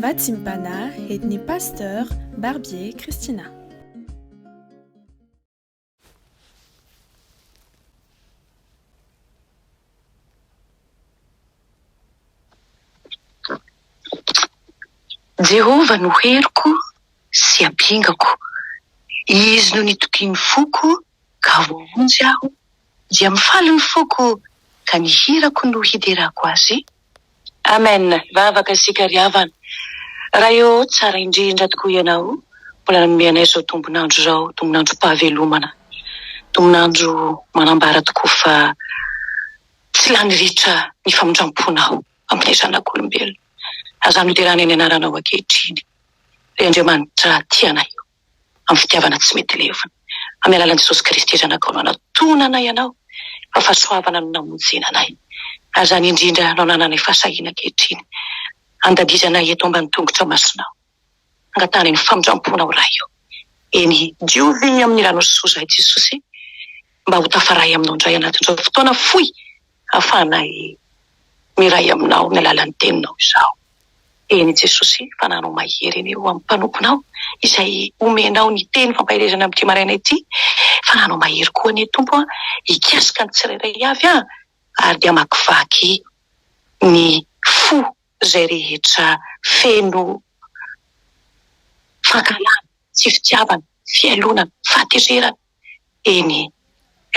Vatimpana etni pasteur Barbier Christina. Jehova no heriko sy abingako, izy no nitokiny foko ka voonjy aho, dia mifaly ny foko ka nihirako no hiderako azy. Amen. Vavaka isika ry havana. Raha eo tsara indrindra tokoa ianao, mbola nanomeanay izao tombonandro izao, tombonandro-pahavelomana, tombonandro manambara tokoa fa tsy lany ritra ny famindramponao amin'ilay zanak'olombelona. Aza noterana eny anaranao ankehitriny. Ry Andriamanitra tianay io, amin'ny fitiavana tsy mety levona. Amin'ny alalan'i Jesosy Kristy zanakao no anatonanay ianao, fa fahasoavana no namonjena anay. Azany indrindra no nananay fahasahiana ankehitriny. Andadizanay eto ambany tongotra masonao. Angatany ny famindramponao raha io. Eny diovy amin'ny rano soza Jesosy, mba ho tafaray aminao indray anatin'izao fotoana fohy, ahafahanay miray aminao ny alalan'ny teninao izao. Eny Jesosy, fananao mahery eny eo amin'ny mpanomponao, izay omenao ny teny fampahirezana amin'ity maraina ity. Fananao mahery koa ny Tompo, hikasika ny tsirairay avy ary dia makivaky ny fo izay rehetra feno fankalana, tsy fitiavana, fialonana, fahatezerana. Eny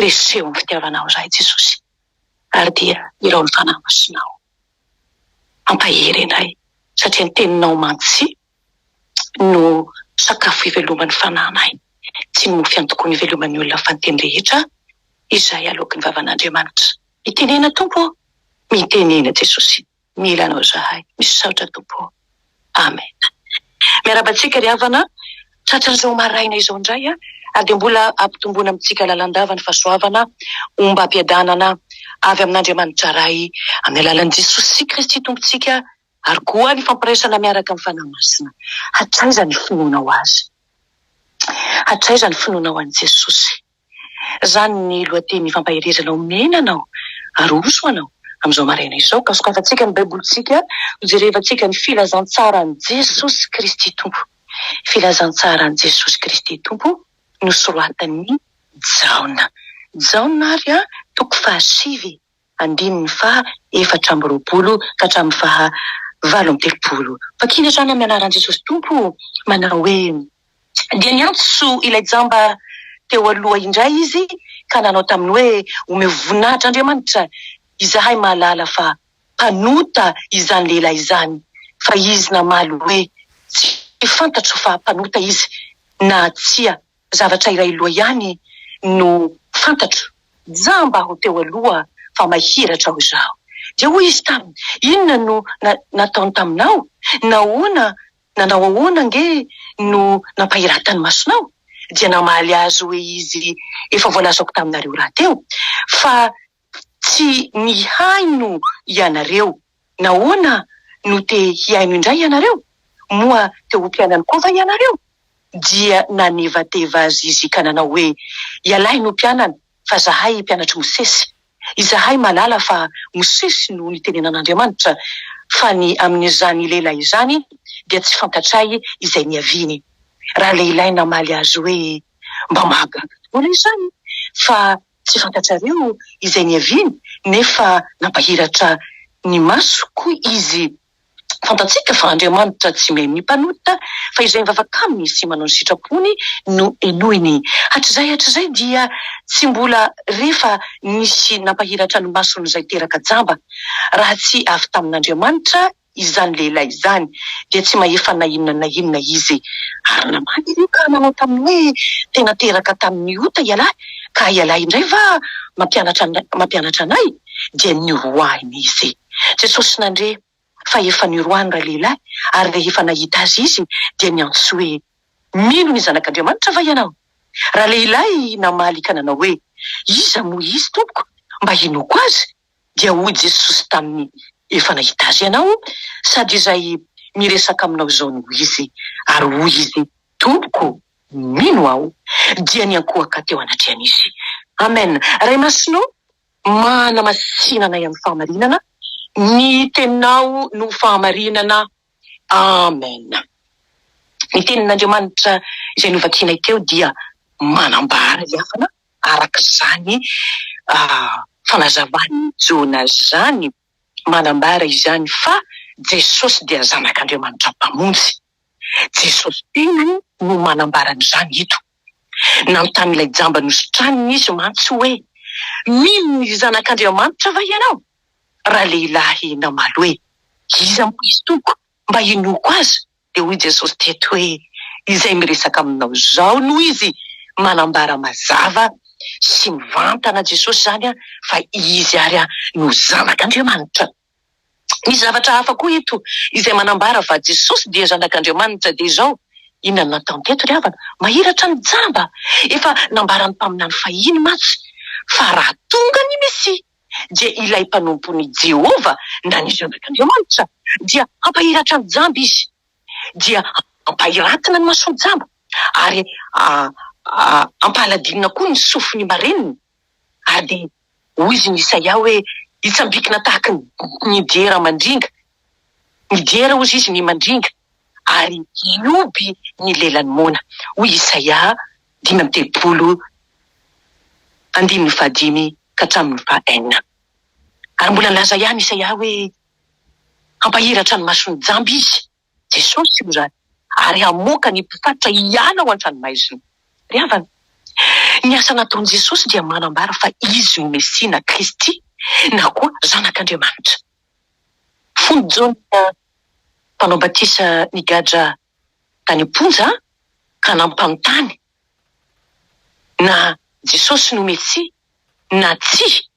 reseho ny fitiavanao izay Jesosy. Ary dia irao ny fanahy masonao ampahery anay, satria ny teninao mantsy no sakafo iveloman'ny fananay. Tsy mofy antokoa ny iveloman'ny olona fa ny teny rehetra izay aloky ny vavan'Andriamanitra. Mitenena Tompo, mitenena Jesosy, milanao zahay, misaotra Tompo. Amen. Miarabantsika ry havana, tratran'izao maraina izao indray ary dia mbola ampitomboana amintsika lalandava ny fahasoavana, omba ampiadanana avy amin'Andriamanitra ray amin'ny alalan'i Jesosy Kristy Tompontsika, ary koa ny fampiresana miaraka amin'ny fanahy masina. Hatraiza ny finoana ho azy? Hatraiza ny finoana ho an'i Jesosy? Zany ny lohateny fampahirezana omenanao ary osoanao amin'izao maraina izao. Ka sokafantsika ny baibolitsika, hojerevantsika ny filazantsara ny Jesosy Kristy Tompo. Filazantsara ny Jesosy Kristy Tompo nosoratan'ny Jaona. Jaona ary toko 5 andininy 4:20 ka hatramin'ny 7:30. Fakina zany amin'ny anaran'i Jesosy Tompo manao hoe: dia niantso ilay jamba teo aloha indray izy, ka nanao taminy hoe omeo voninahitra Andriamanitra, izahay mahalala fa mpanota izany lehilahy izany, fa izy namaly hoe tsy fantatro fa mpanota izy, na tsia zavatra iray loha ihany no fantatro. Jamba ho teo aloha fa mahiratra ho izaho. Dia hoy izy taminy: inona no nataony taminao? Nanao ahoana nge no nampahiratany masonao? Dia namaly azy hoe izy efa voalazako taminareo raha teo, fa tsy nihaino ianareo. Nahoana no te hiaino indray ianareo? Moa te ho mpianany koa va ianareo? Dia nanevateva azy izy ka nanao hoe: ialay no mpianana, fa zahay mpianatry Mosesy. Izahay malala fa Mosesy no nitenenan'Andriamanitra, fa ny amin'izany lehilahy izany dia tsy fantatray izay niaviny. Raha lehilahy namaly azy hoe mba mahagaga tokoa izany, fa tsy fantatrareo izay niaviny, nefa nampahiratra ny maso koa izy. Fantatsika fa Andriamanitra tsy mahay mimpanota, fa izay mivavaka aminy sy manao ny sitrapony no enoiny. Hatr'izay dia tsy mbola rehefa nisy nampahiratra ny mason'izay teraka jamba. Raha tsy avy tamin'Andriamanitra izany lehilahy izany, dia tsy mahefa na inona izy. Ary namaly ireo ka nanao taminy hoe tena teraka tamin'ny ota ialahy, ka ialahy indray va mampianatra anay? Dia niroahiny izy. Jesosy nandre fa efa niroahany raha lehilahy, ary rehefa nahita azy izy dia niantso hoe: mino ny zanak'Andriamanitra va ianao? Raha lehilahy namaly ka nanao hoe: iza moa izy Tompoko? Mba hinoko azy? Dia hoy Jesosy taminy: efa nahita azy ianao, sady izay miresaka aminao izao no izy. Ary hoy izy: Tompoko, mino aho. Dia niankohaka teo anatrian'izy. Amen. Ray masonao, mana masinana amin'ny fahamarinana. Ny teninao no fahamarinana Amen. Ny tenin'Andriamanitra izay novakianay teo dia manambara iafana arak'izany fanazavany Jona zany, manambara izany fa Jesosy dia zanak'Andriamanitra mpamonjy. Jesosy tena no manambara an'izany eto. Nanontany jamba nosotraniny izy mantsy hoe, mino ny zanak'Andriamanitra va ianao? Raha lehilahy namaly hoe, iza mo izy tompo? Mba inoko azy? Dia hoy Jesosy teto hoe, izay miresaka aminao zao no izy. Manambara mazava sy mivantana Jesosy zany fa izy ary no zanak'Andriamanitra. Misy zavatra hafa koa eto izay manambara fa Jesosy dia zanak'Andriamanitra dia zao. Inona nataony teto ry havana? Mahiratra ny jamba. Efa nambara ny mpaminany fahiny matsy fa raha tonga ny Mesia dia ilay mpanompony Jehova na ny zanak'Andriamanitra dia ampahiratra ny jamba izy, dia ampahiratina ny masony jamba ary ampahaladinina koa ny sofiny mareniny. Ary dia hoy izy ny Isaia hoe, itsambikina tahaka ny diera mandringa. Ny diera hozy izy ny mandringa ary ioby ny lelany mona. Hoy Isaia 5:5-6. Ary mbola laza ihany Isaia hoe ampahiratra ny masony jamba izy, Jesosy io zany, ary hamoaka ny mpifatra hiala ao an-tranomaizina. Ry havana, ny asa nataon'i Jesosy dia manambara fa izy no Mesia na Kristy na koa zanak'Andriamanitra. Fony Jona mpanao batisa nigadra tany am-ponja ka nampanontany na Jesosy no Mesia na tsy,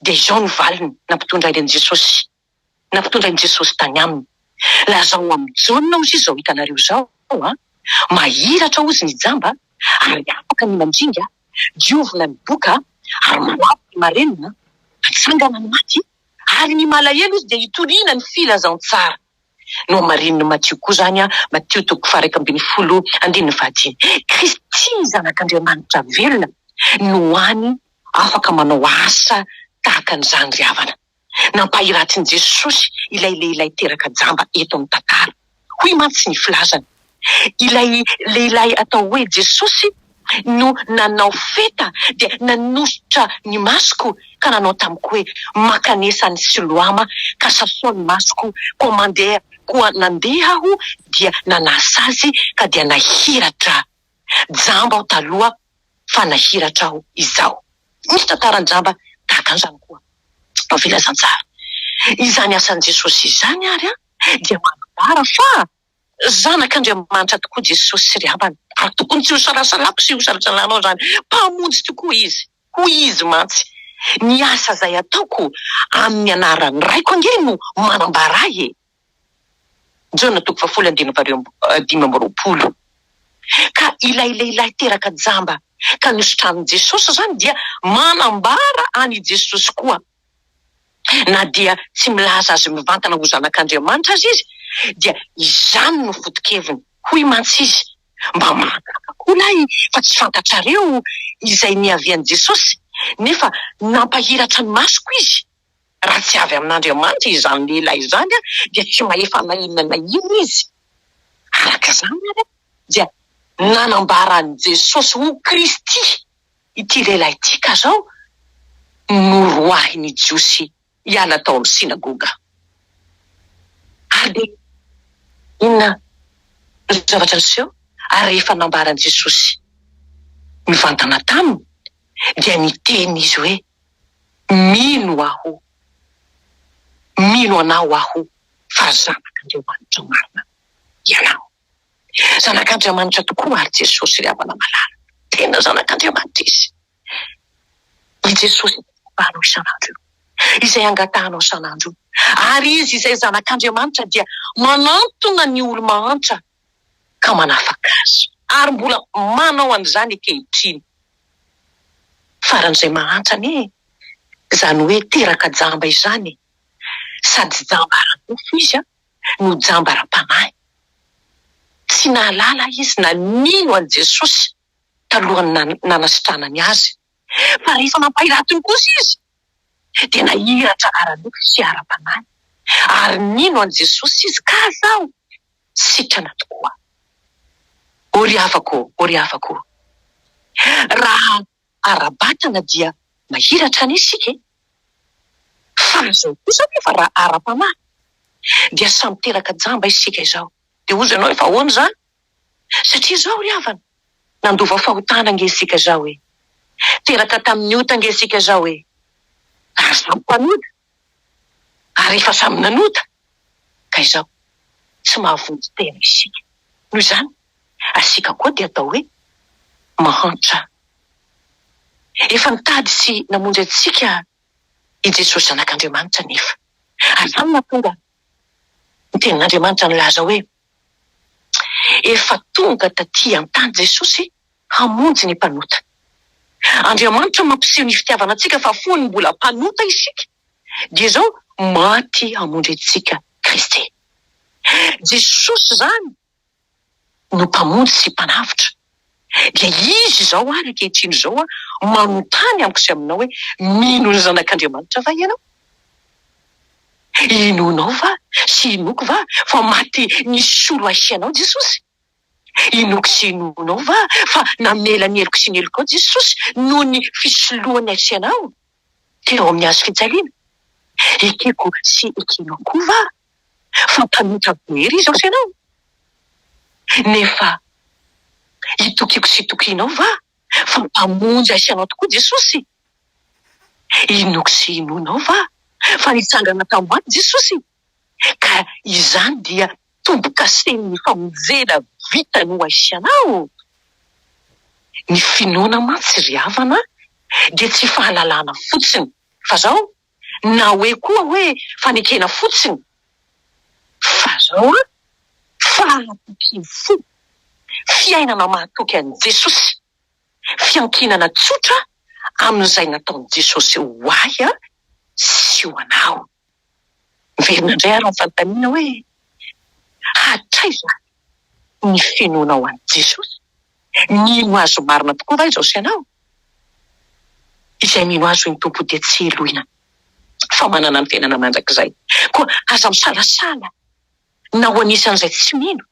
dia izao no valiny nampitondran'i Jesosy tany aminy. Lazao amin'ny Jona ozy izao hitanareo zao mahiratra ozy ny jamba ary afaka ny mandringa, diovina ny boka ary manampy ny marenina, atsangana ny maty ary ny malahelo izy dia hitoriana ny filazantsara. No marininy Matthieu koa zany Matthieu 5:15. Kristy zanak'Andriamanitra velona no any afaka manao asa tahaka an'izany ry havana. Nampahiratin' Jesosy ilay lehilahy teraka jamba eto amin'ny tantara. Hoy mantsy ny filazany, ilay lehilahy atao hoe Jesosy no nanao feta dia nanositra ny masoko ka nanao tamiko hoe makanesa ny Siloama ka sasao ny masoko koa nandeha aho dia nanasa azy ka dia nahiratra jamba aho taloha fa nahiratra aho izao. Misy tantarany jamba tahaka an'izany koa filazantsara. Izany asan'i Jesosy izany ary dia manambara fa zanak'Andriamanitra tokoa Jesosy ry havana, ary tokony tsy ho salasalako sy ho salasalanao zany, mpamonjy tokoa izy. Hoy izy mantsy, ny asa zay ataoko amin'ny anaran'ny raiko angely no manambara ahy. Jona 10:5. Ka ilay lehilahy teraka jamba ka nosotranin'i Jesosy zany dia manambara any Jesosy koa. Na dia tsy milaza azy mivantana ho zanak'Andriamanitra azy izy, dia izany no foto-keviny. Hoy mantsy izy, mba mahakaka koa lahy fa tsy fantatrareo izay niavian'i Jesosy nefa nampahiratra ny masoko izy. Raha tsy avy amin'Andriamanitra izany lehilahy izany dia tsy mahefa na inona na inona izy. Araka izany dia nanambara an'i Jesosy ho Kristy ity lehilahy ity ka zao noroahiny Jiosy hiala tao amin'ny sinagoga. Ary dia inona ny zavatra niseho? Ary rehefa nambaran'i Jesosy mivantana taminy dia niteny izy hoe, mino anao aho fa zanak'Andriamanitra marina ianao. Zanak'Andriamanitra tokoa ary Jesosy ry havana malala, tena zanak'Andriamanitra izy. I Jesosy anao isan'andro, izay angatahanao isan'andro, ary izy izay zanak'Andriamanitra dia manantona ny olo mahantra ka manafaka azy, ary mbola manao an'izany ankehitriny. Faran'izay mahantrany zany hoe teraka jamba izany, sady jamba ara-pofo izy no jamba ara-panahy. Tsy nahalala izy na nino an'i Jesosy talohany nanasitranany azy, fa rehefa nampahiratiny kosa izy dia nahiratra ara-nofo sy ara-panahy. Ary nino an'i Jesosy izy ka zao sitrana tokoa. Ori havako. Raha ara-batana dia mahiratra any isika. Fa zao kosa efa raha ara-pamahy dia samy teraka jamba isika izao. Dia hozy ianao efa ahoana zany? Satria zao ry havana, nandova fahotana nge isika izao hoe. Teraka tamin'ny ota nge isika izao hoe. Ary samy mpanota. Ary efa samy nanota. Ka izao, tsy mahavonjy tena isika. Noho izany, asika koa dia atao hoe mahantra. Efa nitady sy namonjy antsika i Jesosy zanak'Andriamanitra nefa. Ary izany mahatonga ny tenin'Andriamanitra nilaza hoe efa tonga taty an-tany Jesosy hamonjy ny mpanota. Andriamanitra mampiseho ny fitiavana antsika fa fony mbola mpanota isika. Dia izao maty hamonjy antsika Kristy. Jesosy zany no mpamonjy sy mpanavitra. Dia izy zao ary ankehitriny zao manontany amiko sy aminao hoe mino ny zanak'Andriamanitra va ianao? Inonao va sy inoko va fa maty nisolo asianao Jesosy? Inoko sy inonao va fa namela ny eloko sy ny eloko Jesosy noho ny fisoloany asianao teo amin'ny hazo fijaliana? Ekeko sy ekenao koa va fa mpanota very izy asianao? Nefa itokiko sy tokinao va fa mpamonjy asianao tokoa Jesosy? Inoko sy inonao va fa nitsangana tamin'ny Jesosy? Ka izany dia tombo-kasen'ny famonjena vitany ho asianao. Ny finoana mantsy ry havana dia tsy fahalalana fotsiny fa zao na hoe koa hoe fanekena fotsiny fa zao fahatokiny fo fiainana mahatoky an'i Jesosy, fiankinana tsotra amin'izay nataon'i Jesosy ho ahy sy ho anao. Miverina indray ary ny fanontaniana hoe hatraiza ny finoana ho an'i Jesosy? Mino azo marina tokoa va izao sy anao? Izay mino azo ny tompo dia tsy elohina fa manana ny fiainana mandrakizay. Koa aza misalasala na ho anisan'izay tsy mino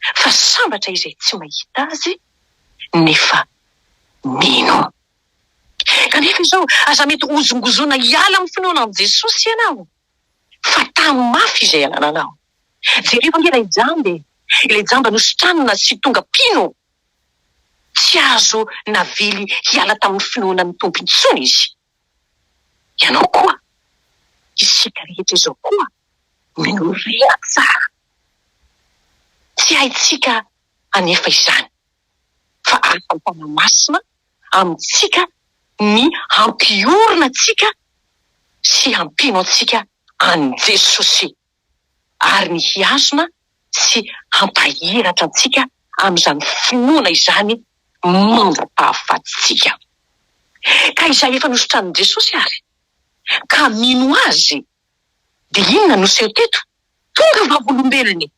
fa sambatra izay tsy mahita azy nefa mino. Kanefa izao aza mety hozongozona hiala amin'ny finoana amin'i Jesosy ianao fa tany mafy izay anananao. Jereo nge ilay jamba nositranina sy tonga pino. Tsy azo navily hiala tamin'ny finoana ny tompo intsony izy. Ianao koa, isika rehetra izao koa, minorea tsara. Tsy haitsika anefa izany, fa afa-mpana masina amintsika ny hampiorina antsika sy hampino antsika an'i Jesosy ary ny hiazona sy hampahiratra antsika amin'izany finoana izany mandra-pahafatsika. Ka izay efa nosotranin'i Jesosy ary ka mino azy dia inona no seho teto? Tonga vavolombelony.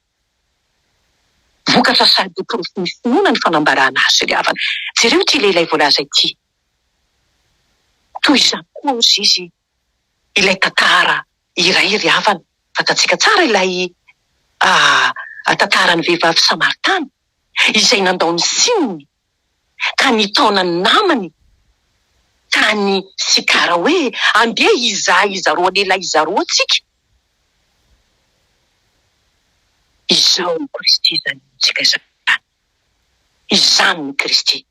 Vokatra sady porofo finoana ny fanambarana azy ry havana. Jereo ity lehilahy voalaza ity. Toy izany koa ozy izy ilay tantara iray ry havana. Fatatsika tsara ilay tantaran'ny vehivavy Samaritana izay nandao ny sininy ka nitaona ny namany ka ny sikara hoe andeha izaroa lehilahy izaroa antsika. Izao ny Kristy izany tsika izany. Izany ny Kristy.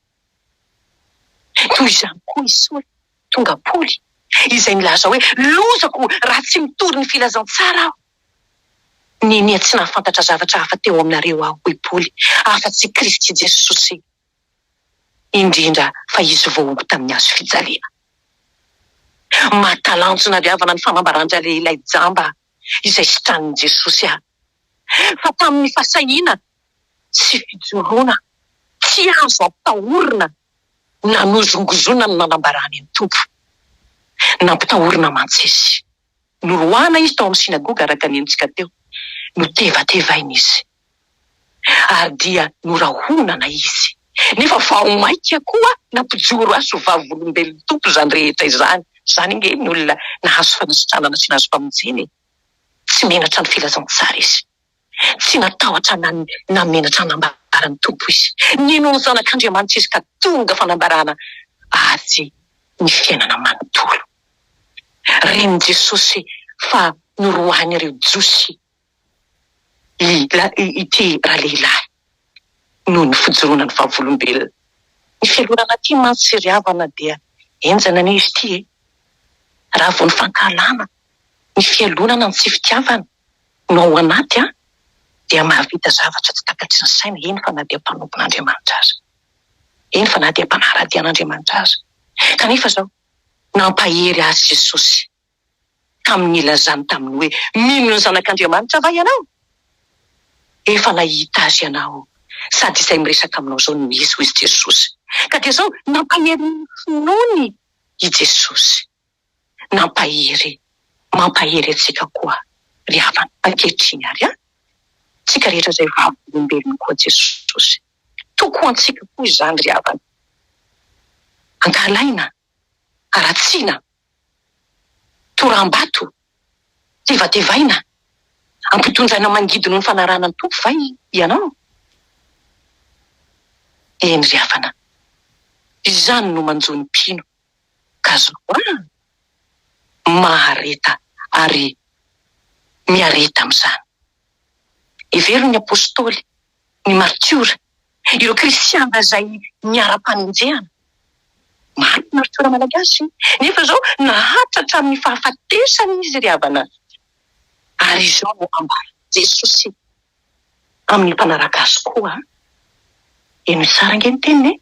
Toy izany koa isoa tonga Paoly izay milaza hoe lozako raha tsy mitory ny filazantsara aho. Nenia tsy nahafantatra zavatra hafa teo aminareo aho hoe Paoly afa-tsy Kristy Jesosy indrindra fa izy voaomby tamin'ny hazo fijaliana. Mahatalanjona ry havana ny fanambarandra lehilahy jamba izay sitranin'i Jesosy aho. Fa tamin'ny fasahiana sy fijoroana tsy azo ampitahorina nanozongozona ny nanambarany amin'ny tompo. Nampitahorina mantsy. Noroana izy tao amin'ny sinagoga araka ny endrika teo. Notevatevaina izy. Ary dia norahonana izy. Nefa vao maika koa nampijoro azy ho vavolombelon'ny tompo izany rehetra izany. Izany nge ny olona nahazo fanisitranana sy nahazo famonjeny. Tsy menatra ny filazantsara izy. tsy natahotra namenatra hanambarany tompo izy. Nino ny zanak'Andriamanitra izy ka tonga fanambarana azy ny fiainana manontolo. Reny Jesosy fa noroahany ireo josy ity ralehilahy noho ny fijoroana ny vavolombelona. Ny fialorana ty mansiriavana dia enjana ny izy ty raha vo ny fankalana ny fialonana ny tsy fitiavana no ao anaty dia mahavita zavatra tsy takatry ny saina. Eny fa na dia mpanompon'Andriamanitra azy, eny fa na dia mpanaradian'Andriamanitra azy. Kanefa zao nampahery azy Jesosy tamin'ny ilazany taminy hoe mino ny zanak'Andriamanitra va ianao? Efa nahita azy ianao sady izay miresaka aminao zao no misy ho izy Jesosy. Ka dia zao nampahery finoany i Jesosy, mampahery antsika koa ry havana ankehitriny ary tsika rehetra izay vavolombelona koa Jesosy. Toko antsika koa izany ry havana. Ankalaina, aratsiana, toram-bato, tevatevaina, ampitondraina mangidino ny fanarana ny tompo va ianao? Eny ry havana, izany no manjo ny mpino ka zao mahareta ary miareta amin'izany. Every ny apôstôly, ny martiora, ireo kristiana izay miara-panenjehana. Maro ny martiora malagasy, nefa zao nahatratra amin'ny fahafatesany izy ry havana. Ary izao no ambara Jesosy amin'ny mpanaraka azy koa. Eny tsara nge ny teniny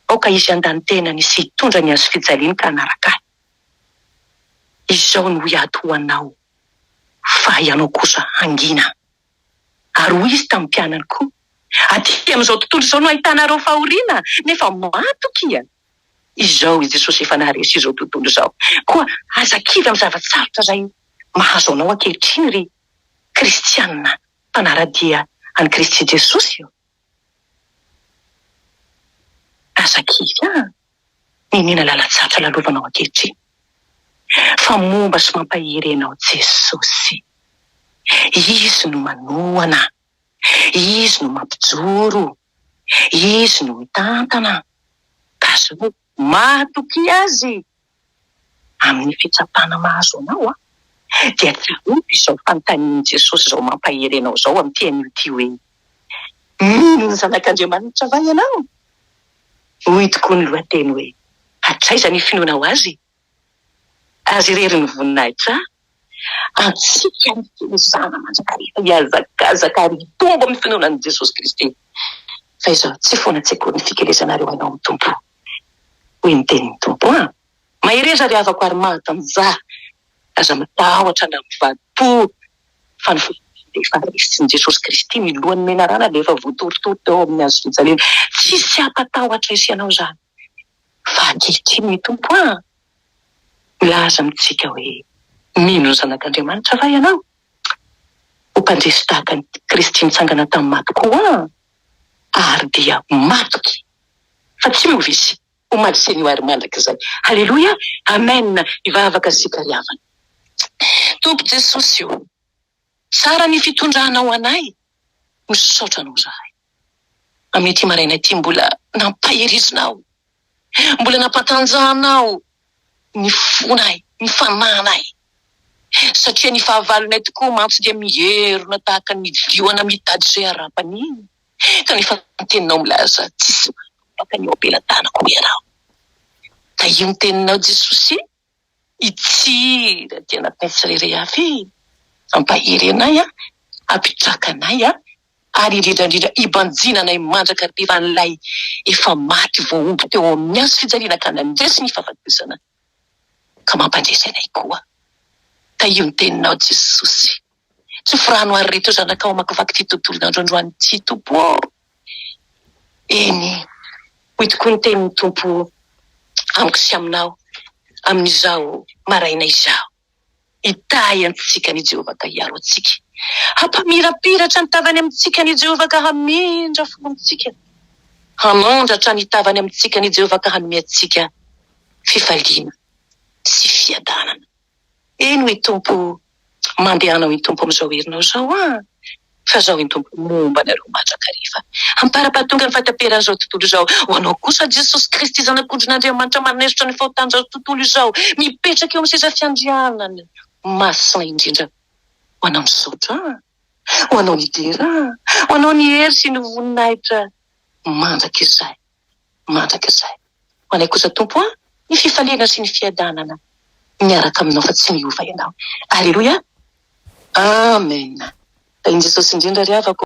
aoka izy andany tenany sy hitondra ny azy fijaliany ka anaraka ahy. Izao no hiady ho anao fa ianao kosa hangina. Ary hoy izy tamin'ny mpianany koa, aty amin'izao tontolo izao no ahitanareo fahoriana nefa matokia. Izao i Jesosy efa naharesy izao tontolo izao. Koa azakivy amin'ny zavatsarotra izay mahazo anao ankehitriny ry kristianina mpanaradia any Kristy Jesosy io. Azakivy ninina lalatsarotra lalovanao ankehitriny. Fa momba sy mampahery anao Jesosy. Izy no manohana, izy no mampijoro, izy no mitantana. Ka zao matoky azy amin'ny fitsapana mahazo anao dia tsy omby izao fanontaniany Jesosy izao mampahery anao zao amin'ny teny ity hoe mino ny zanak'Andriamanitra va ianao? Hoy tokoa ny lohateny hoe hatraiza ny finoana ho azy? Azy irery ny voninahitra antsika ny filizana manjakariva hiazakazaka ary hitombo amin'ny finoanan'i Jesosy Kristy. Fa izao tsy foana tsekory ny fikelezanareo anao amin'ny tompo. Hoy ny tenin'ny tompo mahereza ry havako ary mahatamin'izaho aza matahotra na mivadi-po fa ny efa resy ny Jesosy Kristy milohany menarana dia efa voatoritory teo amin'ny azo fijaliana. Tsisy hampatahotra isy ianao zany fa ankehitriny ny tompo milaza amitsika hoe mino ny zanak'Andriamanitra va ianao? Ho mpandresy tahaka ny Kristy mitsangana tamin'ny maty koa ary dia matoky fa tsy miovy izy ho madiseny ho ary mandrak'izay. Haleloia, amen. Ivavaka sika ry havana. Tompo Jesosy io, tsara ny fitondranao anay, misaotra anao zahay. Amin'ity maraina ity mbola nampaherizonao, mbola nampatanjahanao ny fonay, ny fananay. Satria ny fahavalonay tokoa mantsy dia miherona tahaka ny vioana mitady izay arapany. Kanefa ny teninao milaza tsisy baka ny ampelantanako hoe ianao. Ka io ny teninao Jesosy itsira dia anatinay tsirairay avy ampahery anay apitraka anay ary indrindrandrindra ibanjinanay mandraka rivan'ilay efa maty voaomby teo amin'ny azo fijaliana ka nandresy ny fahafatesana ka mampandresy anay koa. Ka io ny teninao Jesosy tsy forano ary reto zanakao makivaky ty tontolo n'androandroany ty tompo. Eny hoy tokoa ny tenin'ny tompo amiko sy aminao amin'izao maraina izao. Itahy antsika ny Jehovah ka hiaro antsika, hampamirapiratra ny tavany amintsika ny Jehovah ka hamindra fo amintsika, hamandratra ny tavany amintsika ny Jehovah ka hanome antsika fifaliana sy fiadanana. Eny hoe tompo mandehanao ny tompo amin'izao herinao zao fa zao ny tompo momba nareo mandrakarifa amparapahatonga ny fahataperan'izao tontolo izao ho anao kosa Jesosy Kristy zanak'Andriamanitra manesitra ny fahotan'izao tontolo izao mipetraka eo amin'ny seza fiandrianana masina indrindra ho anao ny sotra ho anao ny dera ho anao ny hery sy ny voninahitra mandrakizay ho anay kosa tompo ny fifaliana sy ny fiadanana miaraka aminao fa tsy miova ianao. Aleloia, amen. In Jesosy indrindra ry havako.